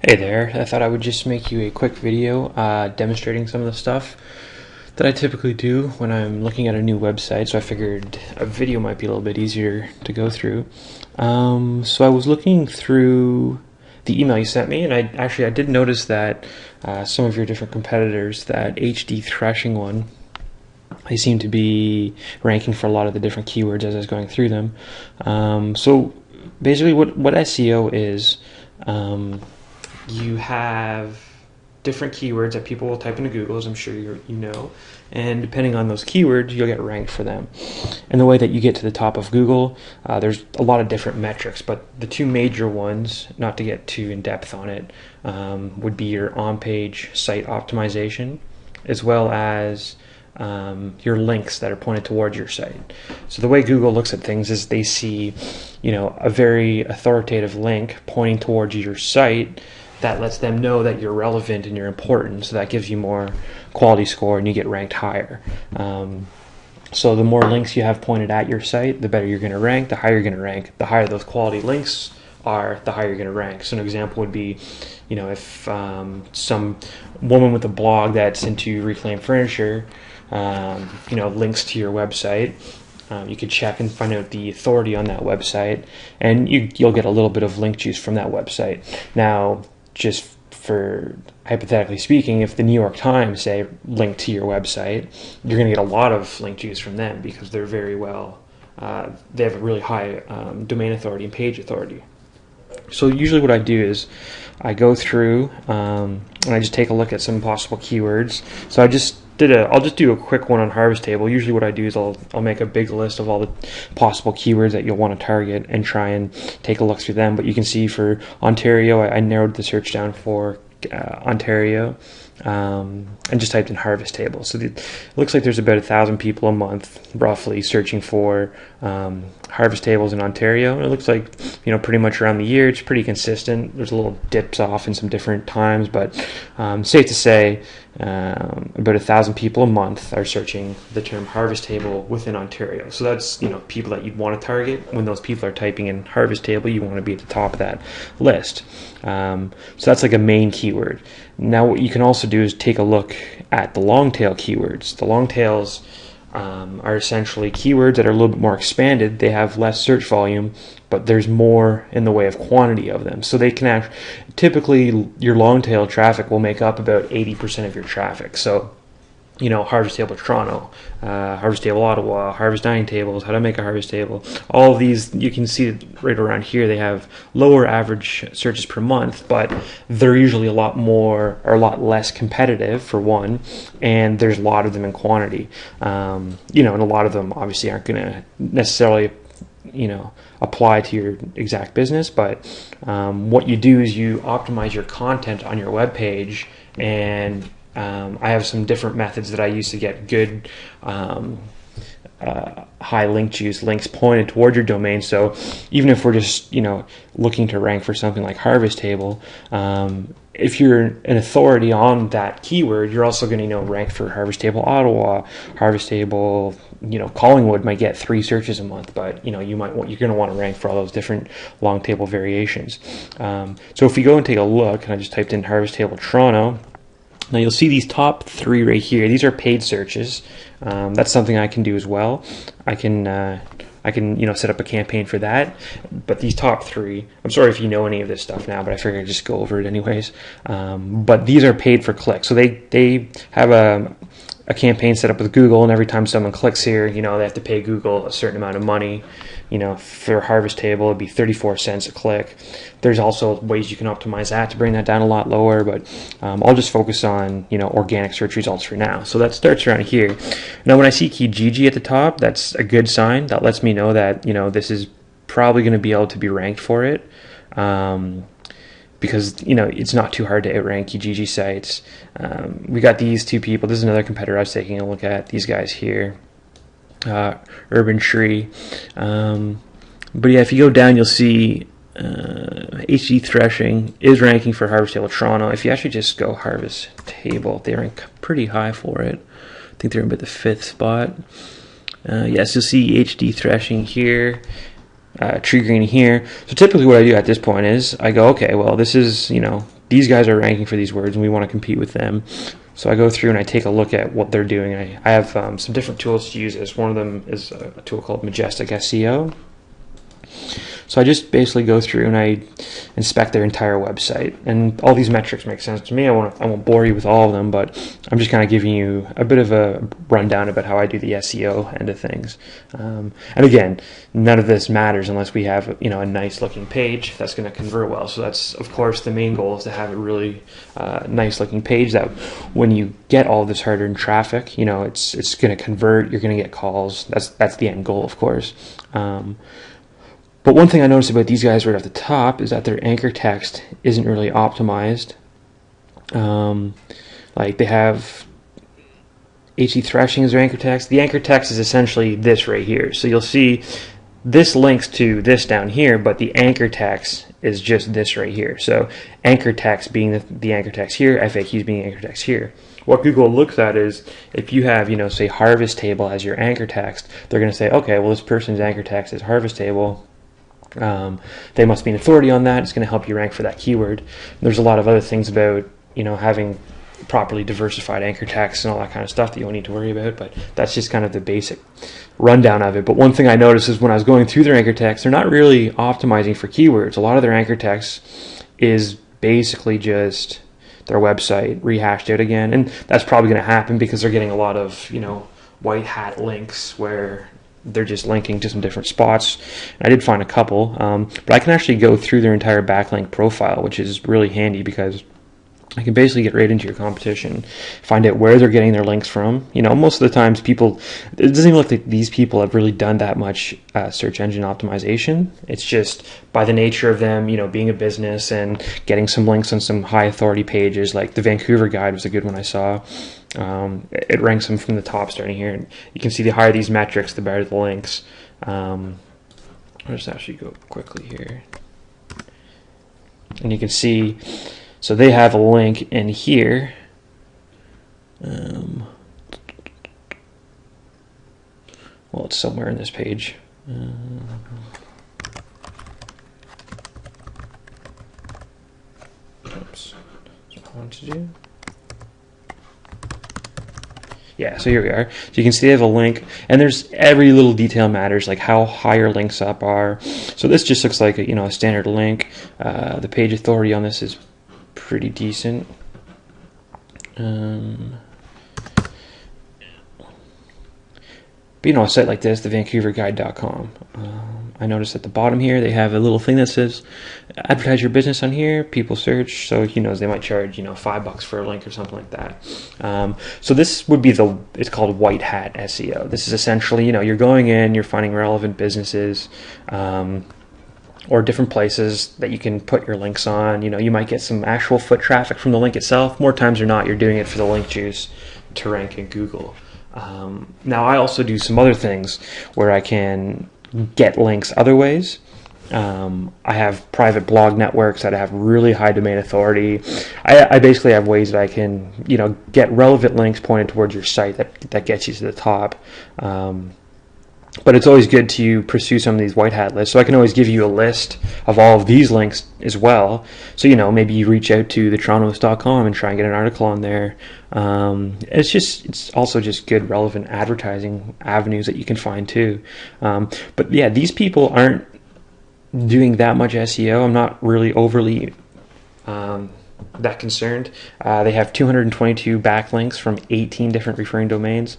Hey there, I thought I would just make you a quick video demonstrating some of the stuff that I typically do when I'm looking at a new website, so I figured a video might be a little bit easier to go through. So I was looking through the email you sent me, and I did notice that some of your different competitors, that HD threshing one, they seem to be ranking for a lot of the different keywords as I was going through them. So basically what SEO is, you have different keywords that people will type into Google, as I'm sure you know, and depending on those keywords, you'll get ranked for them. And the way that you get to the top of Google, there's a lot of different metrics, but the two major ones, not to get too in depth on it, would be your on-page site optimization, as well as your links that are pointed towards your site. So the way Google looks at things is they see, a very authoritative link pointing towards your site that lets them know that you're relevant and you're important. So that gives you more quality score and you get ranked higher. So the more links you have pointed at your site, the better you're going to rank, the higher you're going to rank. The higher those quality links are, the higher you're going to rank. So an example would be, if some woman with a blog that's into reclaimed furniture links to your website, you could check and find out the authority on that website, and you'll get a little bit of link juice from that website. Now, just for hypothetically speaking, if the New York Times, say, link to your website, you're going to get a lot of link juice from them because they're very well, they have a really high domain authority and page authority. So usually what I do is I go through and I just take a look at some possible keywords. So I'll just do a quick one on Harvest Table. Usually what I do is I'll make a big list of all the possible keywords that you'll want to target and try and take a look through them. But you can see for Ontario, I narrowed the search down for Ontario, and just typed in Harvest Table. So it looks like there's about 1,000 people a month roughly searching for harvest tables in Ontario. And it looks like, pretty much around the year it's pretty consistent. There's a little dips off in some different times, but safe to say about 1,000 people a month are searching the term harvest table within Ontario. So that's, people that you'd want to target. When those people are typing in harvest table, you want to be at the top of that list. So that's like a main keyword. Now what you can also do is take a look at the long tail keywords. The long tails are essentially keywords that are a little bit more expanded. They have less search volume, but there's more in the way of quantity of them. So they can typically, your long tail traffic will make up about 80% of your traffic. So, Harvest Table Toronto, Harvest Table Ottawa, Harvest Dining Tables, how to make a harvest table. All of these, you can see right around here, they have lower average searches per month, but they're usually a lot more or a lot less competitive, for one, and there's a lot of them in quantity. And a lot of them obviously aren't going to necessarily apply to your exact business, but what you do is you optimize your content on your web page, and I have some different methods that I use to get good high link juice links pointed toward your domain. So even if we're just looking to rank for something like Harvest Table, if you're an authority on that keyword, you're also going to rank for Harvest Table Ottawa, Harvest Table. Collingwood might get 3 searches a month, but you're going to want to rank for all those different long table variations. So if we go and take a look, and I just typed in Harvest Table Toronto. Now you'll see these top 3 right here. These are paid searches. That's something I can do as well. I can set up a campaign for that. But these top 3, I'm sorry if you know any of this stuff now, but I figured I'd just go over it anyways. But these are paid for clicks. So they have a campaign set up with Google, and every time someone clicks here, they have to pay Google a certain amount of money. For Harvest Table, it'd be 34 cents a click. There's also ways you can optimize that to bring that down a lot lower, but I'll just focus on, organic search results for now. So that starts around here. Now, when I see Kijiji at the top, that's a good sign. That lets me know that, this is probably going to be able to be ranked for it. Because it's not too hard to outrank Kijiji sites. We got these 2 people. This is another competitor I was taking a look at. These guys here, Urban Tree. But yeah, if you go down, you'll see HD Threshing is ranking for Harvest Table Toronto. If you actually just go Harvest Table, they rank pretty high for it. I think they're in about the 5th spot. Yes, you'll see HD Threshing here. Tree Green here. So typically what I do at this point is I go, okay, well, this is, these guys are ranking for these words and we want to compete with them. So I go through and I take a look at what they're doing. I have some different tools to use this. One of them is a tool called Majestic SEO. So I just basically go through and I inspect their entire website, and all these metrics make sense to me. I won't bore you with all of them, but I'm just kind of giving you a bit of a rundown about how I do the SEO end of things. And again, none of this matters unless we have a nice looking page that's going to convert well. So that's of course the main goal, is to have a really nice looking page that when you get all this hard-earned traffic, it's going to convert. You're going to get calls. That's the end goal, of course. But one thing I noticed about these guys right off the top is that their anchor text isn't really optimized. Like they have HE threshing as their anchor text. The anchor text is essentially this right here. So you'll see this links to this down here, but the anchor text is just this right here. So anchor text being the anchor text here, FAQs being anchor text here. What Google looks at is if you have, say harvest table as your anchor text, they're going to say, okay, well this person's anchor text is harvest table. They must be an authority on that. It's going to help you rank for that keyword. There's a lot of other things about having properly diversified anchor text and all that kind of stuff that you don't need to worry about, but that's just kind of the basic rundown of it. But one thing I noticed is when I was going through their anchor text, they're not really optimizing for keywords. A lot of their anchor text is basically just their website rehashed out again, and that's probably going to happen because they're getting a lot of white hat links where they're just linking to some different spots. And I did find a couple, but I can actually go through their entire backlink profile, which is really handy because I can basically get right into your competition, find out where they're getting their links from. Most of the times it doesn't even look like these people have really done that much search engine optimization. It's just by the nature of them, being a business and getting some links on some high authority pages, like the Vancouver Guide was a good one I saw. It ranks them from the top starting here. And you can see the higher these metrics, the better the links. I'll just actually go quickly here. And you can see, so they have a link in here. Well, it's somewhere in this page. Oops. That's what I wanted to do. Yeah, so here we are. So you can see they have a link, and there's every little detail matters, like how high your links up are. So this just looks like a standard link. The page authority on this is pretty decent. But a site like this, the VancouverGuide.com, I noticed at the bottom here they have a little thing that says advertise your business on here, people search. So they might charge $5 for a link or something like that. So this would be it's called white hat SEO. This is essentially you're going in, you're finding relevant businesses or different places that you can put your links on. You might get some actual foot traffic from the link itself. More times than not, you're doing it for the link juice to rank in Google. Now I also do some other things where I can get links other ways. I have private blog networks that have really high domain authority. I basically have ways that I can get relevant links pointed towards your site that gets you to the top. But it's always good to pursue some of these white hat lists. So I can always give you a list of all of these links as well. So, maybe you reach out to thetorontoist.com and try and get an article on there. It's also just good relevant advertising avenues that you can find too. But yeah, these people aren't doing that much SEO. I'm not really overly that concerned. They have 222 backlinks from 18 different referring domains.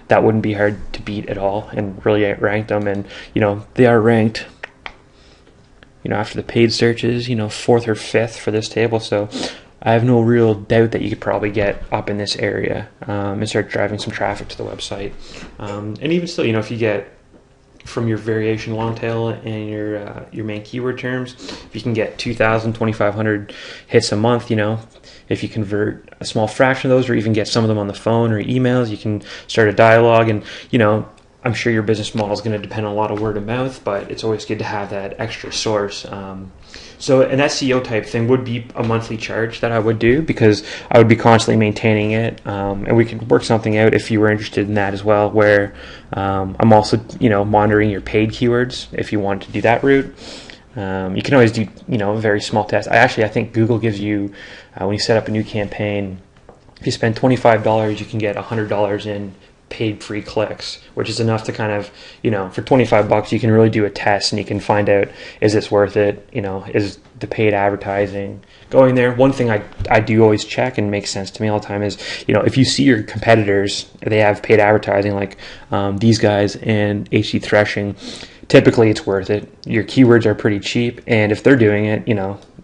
That wouldn't be hard to beat at all and really outrank them. And they are ranked after the paid searches 4th or 5th for this table. So I have no real doubt that you could probably get up in this area and start driving some traffic to the website. And even still, if you get from your variation long tail and your main keyword terms, if you can get 2,000, 2,500 hits a month, if you convert a small fraction of those or even get some of them on the phone or emails, you can start a dialogue. And I'm sure your business model is going to depend on a lot of word of mouth, but it's always good to have that extra source. So an SEO type thing would be a monthly charge that I would do because I would be constantly maintaining it. And we could work something out if you were interested in that as well, where I'm also monitoring your paid keywords if you want to do that route. You can always do, a very small test. I think Google gives you, when you set up a new campaign, if you spend $25, you can get $100 in paid free clicks, which is enough to kind of, for $25, you can really do a test and you can find out, is this worth it? Is the paid advertising going there? One thing I do always check and makes sense to me all the time is, if you see your competitors, they have paid advertising like these guys and HC Threshing, typically it's worth it. Your keywords are pretty cheap, and if they're doing it,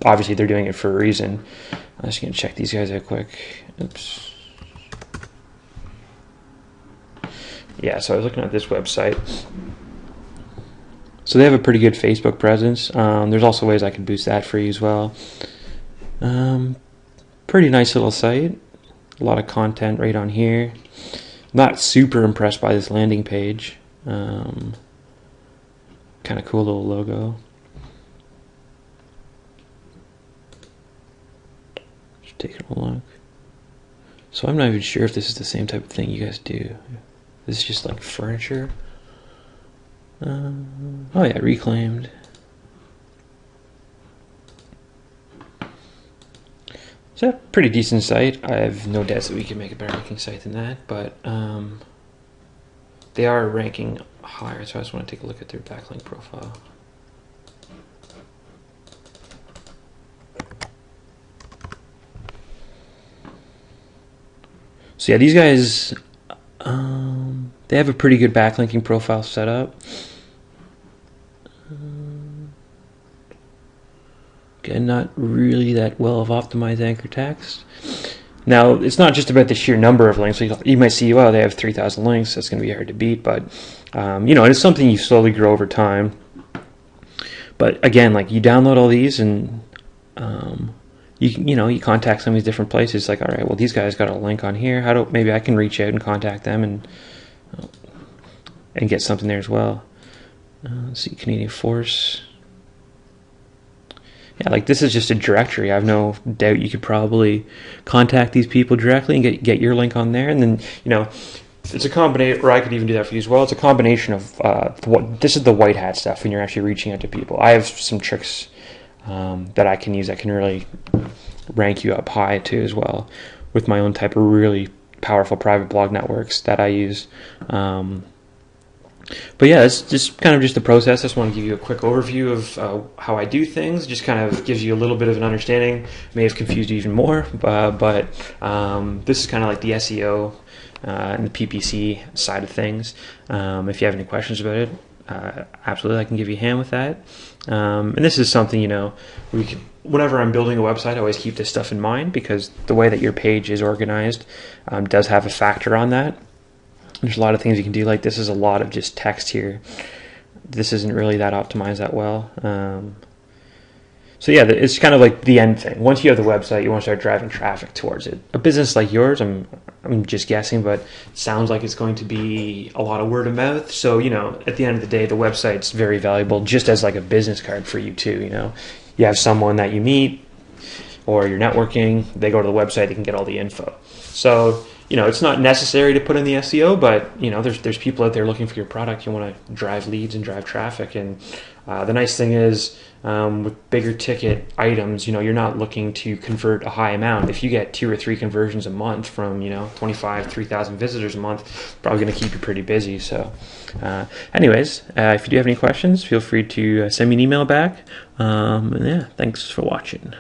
obviously they're doing it for a reason. I'm just going to check these guys out quick. Oops. Yeah, so I was looking at this website. So they have a pretty good Facebook presence. There's also ways I can boost that for you as well. Pretty nice little site. A lot of content right on here. Not super impressed by this landing page. Kind of cool little logo. Just taking a look. So I'm not even sure if this is the same type of thing you guys do. This is just like furniture. Oh yeah, Reclaimed. It's a pretty decent site. I have no doubts that we can make a better ranking site than that, but they are ranking higher, so I just want to take a look at their backlink profile. So yeah, these guys, they have a pretty good backlinking profile set up. Again, not really that well of optimized anchor text. Now, it's not just about the sheer number of links. You might see, well, they have 3,000 links. That's going to be hard to beat, but it's something you slowly grow over time. But again, like you download all these and you contact some of these different places. Like, all right, well, these guys got a link on here. Maybe I can reach out and contact them and get something there as well. Let's see, Canadian Force. Yeah, like this is just a directory. I have no doubt you could probably contact these people directly and get your link on there. And then, it's a combination, or I could even do that for you as well. It's a combination of this is the white hat stuff when you're actually reaching out to people. I have some tricks that I can use that can really rank you up high too as well with my own type of really powerful private blog networks that I use. But yeah, it's just kind of just the process. I just want to give you a quick overview of how I do things. Just kind of gives you a little bit of an understanding. May have confused you even more, but this is kind of like the SEO and the PPC side of things. If you have any questions about it, absolutely, I can give you a hand with that. And this is something, whenever I'm building a website, I always keep this stuff in mind because the way that your page is organized does have a factor on that. There's a lot of things you can do. Like this is a lot of just text here. This isn't really that optimized that well. So yeah, it's kind of like the end thing. Once you have the website, you want to start driving traffic towards it. A business like yours, I'm just guessing, but it sounds like it's going to be a lot of word of mouth. So, at the end of the day, the website's very valuable just as like a business card for you too, You have someone that you meet or you're networking, they go to the website, they can get all the info. So, it's not necessary to put in the SEO, but, there's people out there looking for your product. You want to drive leads and drive traffic. And the nice thing is with bigger ticket items, you're not looking to convert a high amount. If you get 2 or 3 conversions a month from, 3,000 visitors a month, probably going to keep you pretty busy. So anyways, if you do have any questions, feel free to send me an email back. And yeah, thanks for watching.